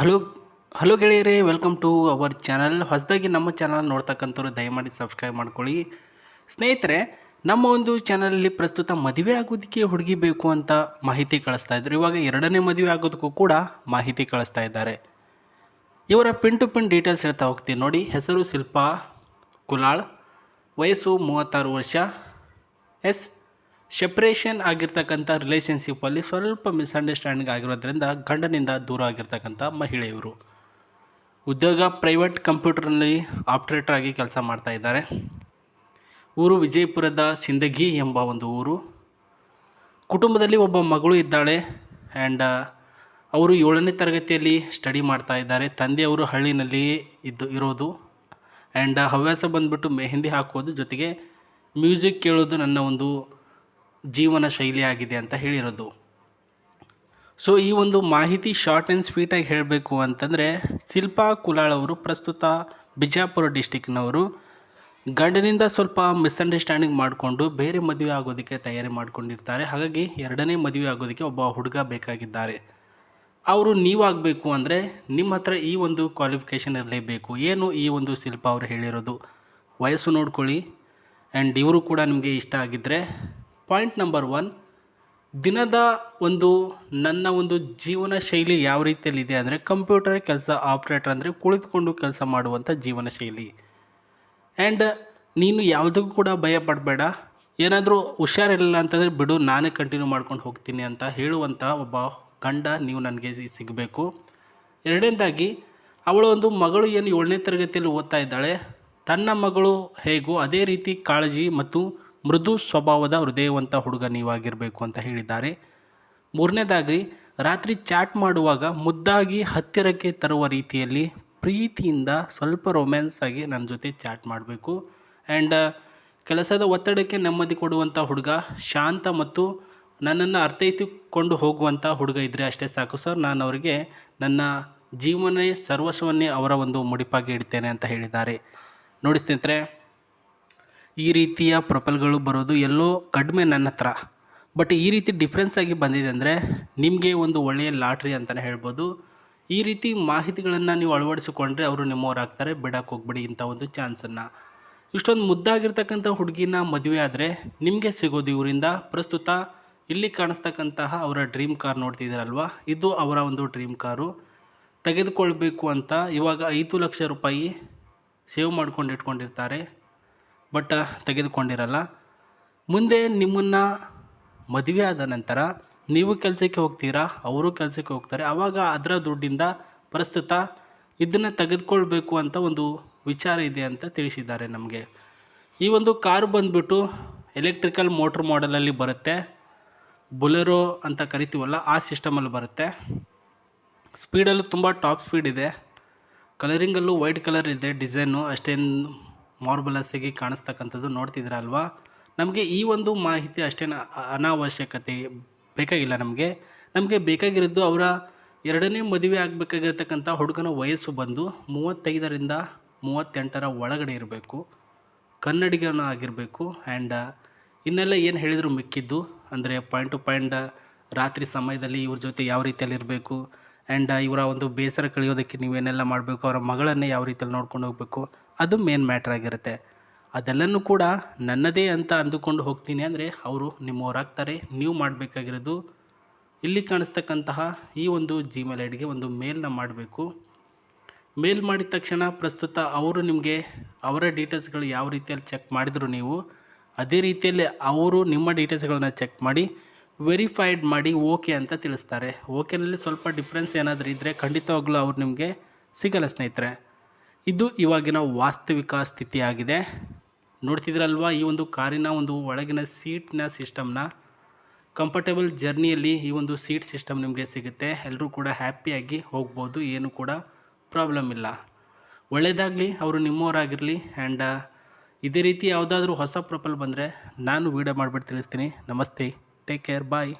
Hello hello ಗೆಳೆಯರೇ, welcome to our channel. ಹೊಸದಾಗಿ ನಮ್ಮ ಚಾನಲ್ ನೋಡ್ತಕ್ಕಂಥವ್ರು ದಯಮಾಡಿ ಸಬ್ಸ್ಕ್ರೈಬ್ ಮಾಡ್ಕೊಳ್ಳಿ. ಸ್ನೇಹಿತರೆ, ನಮ್ಮ ಒಂದು ಚಾನಲಲ್ಲಿ ಪ್ರಸ್ತುತ ಮದುವೆ ಆಗೋದಕ್ಕೆ ಹುಡುಗಿ ಬೇಕು ಅಂತ ಮಾಹಿತಿ ಕಳಿಸ್ತಾ ಇದ್ದಾರೆ. ಇವಾಗ ಎರಡನೇ ಮದುವೆ ಆಗೋದಕ್ಕೂ ಕೂಡ ಮಾಹಿತಿ ಕಳಿಸ್ತಾ ಇದ್ದಾರೆ. ಇವರ ಪಿನ್ ಟು ಪಿನ್ ಡೀಟೇಲ್ಸ್ ಹೇಳ್ತಾ ಹೋಗ್ತೀನಿ ನೋಡಿ. ಹೆಸರು ಶಿಲ್ಪಾ ಕುಲಾಳ್, ವಯಸ್ಸು 36 ವರ್ಷ, ಸೆಪ್ರೇಷನ್ ಆಗಿರ್ತಕ್ಕಂಥ ರಿಲೇಷನ್ಶಿಪ್ಪಲ್ಲಿ ಸ್ವಲ್ಪ ಮಿಸ್ಅಂಡರ್ಸ್ಟ್ಯಾಂಡಿಂಗ್ ಆಗಿರೋದ್ರಿಂದ ಗಂಡನಿಂದ ದೂರ ಆಗಿರ್ತಕ್ಕಂಥ ಮಹಿಳೆಯವರು. ಉದ್ಯೋಗ ಪ್ರೈವೇಟ್ ಕಂಪ್ಯೂಟರ್ನಲ್ಲಿ ಆಪ್ರೇಟರ್ ಆಗಿ ಕೆಲಸ ಮಾಡ್ತಾ ಇದ್ದಾರೆ. ಊರು ವಿಜಯಪುರದ ಸಿಂದಗಿ ಎಂಬ ಒಂದು ಊರು. ಕುಟುಂಬದಲ್ಲಿ ಒಬ್ಬ ಮಗಳು ಇದ್ದಾಳೆ ಆ್ಯಂಡ್ ಅವರು 7ನೇ ತರಗತಿಯಲ್ಲಿ ಸ್ಟಡಿ ಮಾಡ್ತಾ ಇದ್ದಾರೆ. ತಂದೆಯವರು ಹಳ್ಳಿನಲ್ಲಿ ಇರೋದು ಆ್ಯಂಡ್ ಹವ್ಯಾಸ ಬಂದುಬಿಟ್ಟು ಮೆಹಂದಿ ಹಾಕೋದು, ಜೊತೆಗೆ ಮ್ಯೂಸಿಕ್ ಕೇಳೋದು ನನ್ನ ಒಂದು ಜೀವನ ಶೈಲಿ ಆಗಿದೆ ಅಂತ ಹೇಳಿರೋದು. ಸೊ ಈ ಒಂದು ಮಾಹಿತಿ ಶಾರ್ಟ್ ಆ್ಯಂಡ್ ಸ್ವೀಟಾಗಿ ಹೇಳಬೇಕು ಅಂತಂದರೆ, ಶಿಲ್ಪಾ ಕುಲಾಳ್ ಅವರು ಪ್ರಸ್ತುತ ಬಿಜಾಪುರ ಡಿಸ್ಟಿಕ್ನವರು. ಗಂಡನಿಂದ ಸ್ವಲ್ಪ ಮಿಸ್ಅಂಡರ್ಸ್ಟ್ಯಾಂಡಿಂಗ್ ಮಾಡಿಕೊಂಡು ಬೇರೆ ಮದುವೆ ಆಗೋದಕ್ಕೆ ತಯಾರಿ ಮಾಡ್ಕೊಂಡಿರ್ತಾರೆ. ಹಾಗಾಗಿ ಎರಡನೇ ಮದುವೆ ಆಗೋದಕ್ಕೆ ಒಬ್ಬ ಹುಡುಗ ಬೇಕಾಗಿದ್ದಾರೆ. ಅವರು ನೀವಾಗಬೇಕು ಅಂದರೆ ನಿಮ್ಮ ಹತ್ರ ಈ ಒಂದು ಕ್ವಾಲಿಫಿಕೇಷನ್ ಇರಲೇಬೇಕು. ಏನು ಈ ಒಂದು ಶಿಲ್ಪಾ ಅವರು ಹೇಳಿರೋದು, ವಯಸ್ಸು ನೋಡ್ಕೊಳ್ಳಿ ಆ್ಯಂಡ್ ಇವರು ಕೂಡ ನಿಮಗೆ ಇಷ್ಟ ಆಗಿದ್ದರೆ. ಪಾಯಿಂಟ್ ನಂಬರ್ 1, ದಿನದ ನನ್ನ ಒಂದು ಜೀವನ ಶೈಲಿ ಯಾವ ರೀತಿಯಲ್ಲಿದೆ ಅಂದರೆ, ಕಂಪ್ಯೂಟರ್ ಕೆಲಸ ಆಪ್ರೇಟರ್ ಅಂದರೆ ಕುಳಿತುಕೊಂಡು ಕೆಲಸ ಮಾಡುವಂಥ ಜೀವನ ಶೈಲಿ. ಆ್ಯಂಡ್ ನೀನು ಯಾವುದಕ್ಕೂ ಕೂಡ ಭಯ ಪಡಬೇಡ, ಏನಾದರೂ ಹುಷಾರಿರಲಿಲ್ಲ ಅಂತಂದರೆ ಬಿಡು, ನಾನೇ ಕಂಟಿನ್ಯೂ ಮಾಡ್ಕೊಂಡು ಹೋಗ್ತೀನಿ ಅಂತ ಹೇಳುವಂಥ ಒಬ್ಬ ಗಂಡ ನೀವು ನನಗೆ ಸಿಗಬೇಕು. ಎರಡನೇದಾಗಿ, ಅವಳ ಒಂದು ಮಗಳು ಏನು 7ನೇ ತರಗತಿಯಲ್ಲಿ ಓದ್ತಾ ಇದ್ದಾಳೆ, ತನ್ನ ಮಗಳು ಹೇಗೋ ಅದೇ ರೀತಿ ಕಾಳಜಿ ಮತ್ತು ಮೃದು ಸ್ವಭಾವದ ಹೃದಯವಂತ ಹುಡುಗ ನೀವಾಗಿರಬೇಕು ಅಂತ ಹೇಳಿದ್ದಾರೆ. ಮೂರನೇದಾಗಿ, ರಾತ್ರಿ ಚಾಟ್ ಮಾಡುವಾಗ ಮುದ್ದಾಗಿ ಹತ್ತಿರಕ್ಕೆ ತರುವ ರೀತಿಯಲ್ಲಿ ಪ್ರೀತಿಯಿಂದ ಸ್ವಲ್ಪ ರೊಮ್ಯಾನ್ಸ್ ಆಗಿ ನನ್ನ ಜೊತೆ ಚಾಟ್ ಮಾಡಬೇಕು. ಆ್ಯಂಡ್ ಕೆಲಸದ ಒತ್ತಡಕ್ಕೆ ನೆಮ್ಮದಿ ಕೊಡುವಂಥ ಹುಡುಗ, ಶಾಂತ ಮತ್ತು ನನ್ನನ್ನು ಅರ್ಥೈಸಿಕೊಂಡು ಹೋಗುವಂಥ ಹುಡುಗ ಇದ್ದರೆ ಅಷ್ಟೇ ಸಾಕು ಸರ್. ನಾನು ಅವರಿಗೆ ನನ್ನ ಜೀವನ ಸರ್ವಸ್ವನ್ನೇ ಅವರ ಒಂದು ಮುಡಿಪಾಗಿ ಇಡ್ತೇನೆ ಅಂತ ಹೇಳಿದ್ದಾರೆ. ನೋಡಿ ಸ್ನೇಹಿತರೆ, ಈ ರೀತಿಯ ಪ್ರೊಫೈಲ್ಗಳು ಬರೋದು ಎಲ್ಲೋ ಕಡಿಮೆ ನನ್ನ ಹತ್ರ. ಬಟ್ ಈ ರೀತಿ ಡಿಫ್ರೆನ್ಸ್ ಆಗಿ ಬಂದಿದೆ ಅಂದರೆ ನಿಮಗೆ ಒಂದು ಒಳ್ಳೆಯ ಲಾಟ್ರಿ ಅಂತಲೇ ಹೇಳ್ಬೋದು. ಈ ರೀತಿ ಮಾಹಿತಿಗಳನ್ನು ನೀವು ಅಳವಡಿಸಿಕೊಂಡ್ರೆ ಅವರು ನಿಮ್ಮವರಾಗ್ತಾರೆ. ಬಿಡಕ್ಕೆ ಹೋಗ್ಬಿಡಿ ಇಂಥ ಒಂದು ಚಾನ್ಸನ್ನು. ಇಷ್ಟೊಂದು ಮುದ್ದಾಗಿರ್ತಕ್ಕಂಥ ಹುಡುಗಿನ ಮದುವೆ ಆದರೆ ನಿಮಗೆ ಸಿಗೋದು ಇವರಿಂದ. ಪ್ರಸ್ತುತ ಇಲ್ಲಿ ಕಾಣಿಸ್ತಕ್ಕಂತಹ ಅವರ ಡ್ರೀಮ್ ಕಾರ್ ನೋಡ್ತಿದ್ದೀರಲ್ವ, ಇದು ಅವರ ಒಂದು ಡ್ರೀಮ್ ಕಾರು. ತೆಗೆದುಕೊಳ್ಬೇಕು ಅಂತ ಇವಾಗ 5 ಲಕ್ಷ ರೂಪಾಯಿ ಸೇವ್ ಮಾಡ್ಕೊಂಡು ಇಟ್ಕೊಂಡಿರ್ತಾರೆ, ಬಟ್ ತೆಗೆದುಕೊಂಡಿರಲ್ಲ. ಮುಂದೆ ನಿಮ್ಮನ್ನು ಮದುವೆ ಆದ ನಂತರ ನೀವು ಕೆಲಸಕ್ಕೆ ಹೋಗ್ತೀರಾ, ಅವರು ಕೆಲಸಕ್ಕೆ ಹೋಗ್ತಾರೆ. ಆವಾಗ ಅದರ ದುಡ್ಡಿಂದ ಪ್ರಸ್ತುತ ಇದನ್ನು ತೆಗೆದುಕೊಳ್ಬೇಕು ಅಂತ ಒಂದು ವಿಚಾರ ಇದೆ ಅಂತ ತಿಳಿಸಿದ್ದಾರೆ ನಮಗೆ. ಈ ಒಂದು ಕಾರು ಬಂದುಬಿಟ್ಟು ಎಲೆಕ್ಟ್ರಿಕಲ್ ಮೋಟ್ರ್ ಮಾಡೆಲಲ್ಲಿ ಬರುತ್ತೆ. ಬೊಲೆರೋ ಅಂತ ಕರಿತೀವಲ್ಲ, ಆ ಸಿಸ್ಟಮಲ್ಲಿ ಬರುತ್ತೆ. ಸ್ಪೀಡಲ್ಲೂ ತುಂಬ ಟಾಪ್ ಸ್ಪೀಡ್ ಇದೆ. ಕಲರಿಂಗಲ್ಲೂ ವೈಟ್ ಕಲರ್ ಇದೆ. ಡಿಸೈನು ಅಷ್ಟೇನು ಮಾರ್ಬಲಸ್ ಆಗಿ ಕಾಣಿಸ್ತಕ್ಕಂಥದ್ದು ನೋಡ್ತಿದ್ದೀರ ಅಲ್ವಾ. ನಮಗೆ ಈ ಒಂದು ಮಾಹಿತಿ ಅಷ್ಟೇನು ಅನಾವಶ್ಯಕತೆ ಬೇಕಾಗಿಲ್ಲ. ನಮಗೆ ಬೇಕಾಗಿರೋದು ಅವರ ಎರಡನೇ ಮದುವೆ ಆಗಬೇಕಾಗಿರ್ತಕ್ಕಂಥ ಹುಡುಗನ ವಯಸ್ಸು ಬಂದು 35ರಿಂದ 38ರ ಒಳಗಡೆ ಇರಬೇಕು, ಕನ್ನಡಿಗನ ಆಗಿರಬೇಕು. ಆ್ಯಂಡ್ ಇನ್ನೆಲ್ಲ ಏನು ಹೇಳಿದ್ರು ಮಿಕ್ಕಿದ್ದು ಅಂದರೆ ಪಾಯಿಂಟ್ ಟು ಪಾಯಿಂಟ್ ರಾತ್ರಿ ಸಮಯದಲ್ಲಿ ಇವ್ರ ಜೊತೆ ಯಾವ ರೀತಿಯಲ್ಲಿ ಇರಬೇಕು, ಆ್ಯಂಡ್ ಇವರ ಒಂದು ಬೇಸರ ಕಳೆಯೋದಕ್ಕೆ ನೀವೇನೆಲ್ಲ ಮಾಡಬೇಕು, ಅವರ ಮಗಳನ್ನೇ ಯಾವ ರೀತಿಯಲ್ಲಿ ನೋಡ್ಕೊಂಡು ಹೋಗಬೇಕು, ಅದು ಮೇನ್ ಮ್ಯಾಟ್ರ್ ಆಗಿರುತ್ತೆ. ಅದೆಲ್ಲನೂ ಕೂಡ ನನ್ನದೇ ಅಂತ ಅಂದುಕೊಂಡು ಹೋಗ್ತೀನಿ ಅಂದರೆ ಅವರು ನಿಮ್ಮವರಾಗ್ತಾರೆ. ನೀವು ಮಾಡಬೇಕಾಗಿರೋದು ಇಲ್ಲಿ ಕಾಣಿಸ್ತಕ್ಕಂತಹ ಈ ಒಂದು ಜಿಮೇಲ್ ಐಡಿಗೆ ಒಂದು ಮೇಲ್ನ ಮಾಡಬೇಕು. ಮೇಲ್ ಮಾಡಿದ ತಕ್ಷಣ ಪ್ರಸ್ತುತ ಅವರು ನಿಮಗೆ ಅವರ ಡೀಟೇಲ್ಸ್ಗಳು ಯಾವ ರೀತಿಯಲ್ಲಿ ಚೆಕ್ ಮಾಡಿದ್ರು ನೀವು ಅದೇ ರೀತಿಯಲ್ಲಿ ಅವರು ನಿಮ್ಮ ಡೀಟೇಲ್ಸ್ಗಳನ್ನ ಚೆಕ್ ಮಾಡಿ ವೆರಿಫೈಡ್ ಮಾಡಿ ಓಕೆ ಅಂತ ತಿಳಿಸ್ತಾರೆ. ಓಕೆನಲ್ಲಿ ಸ್ವಲ್ಪ ಡಿಫ್ರೆನ್ಸ್ ಏನಾದರೂ ಇದ್ದರೆ ಖಂಡಿತವಾಗ್ಲೂ ಅವ್ರು ನಿಮಗೆ ಸಿಗಲ್ಲ ಸ್ನೇಹಿತರೆ. ಇದು ಇವಾಗಿನ ವಾಸ್ತವಿಕ ಸ್ಥಿತಿಯಾಗಿದೆ. ನೋಡ್ತಿದ್ರಲ್ವ, ಈ ಒಂದು ಕಾರಿನ ಒಂದು ಒಳಗಿನ ಸೀಟ್ನ ಸಿಸ್ಟಮ್ನ ಕಂಫರ್ಟೇಬಲ್ ಜರ್ನಿಯಲ್ಲಿ ಈ ಒಂದು ಸೀಟ್ ಸಿಸ್ಟಮ್ ನಿಮಗೆ ಸಿಗುತ್ತೆ. ಎಲ್ಲರೂ ಕೂಡ ಹ್ಯಾಪಿಯಾಗಿ ಹೋಗ್ಬೋದು, ಏನು ಕೂಡ ಪ್ರಾಬ್ಲಮ್ ಇಲ್ಲ. ಒಳ್ಳೆಯದಾಗಲಿ, ಅವರು ನಿಮ್ಮವರಾಗಿರಲಿ. ಆ್ಯಂಡ್ ಇದೇ ರೀತಿ ಯಾವುದಾದ್ರೂ ಹೊಸ ಪ್ರೊಫೈಲ್ ಬಂದರೆ ನಾನು ವೀಡಿಯೋ ಮಾಡಿಬಿಟ್ಟು ತಿಳಿಸ್ತೀನಿ. ನಮಸ್ತೆ, ಟೇಕ್ ಕೇರ್, ಬಾಯ್.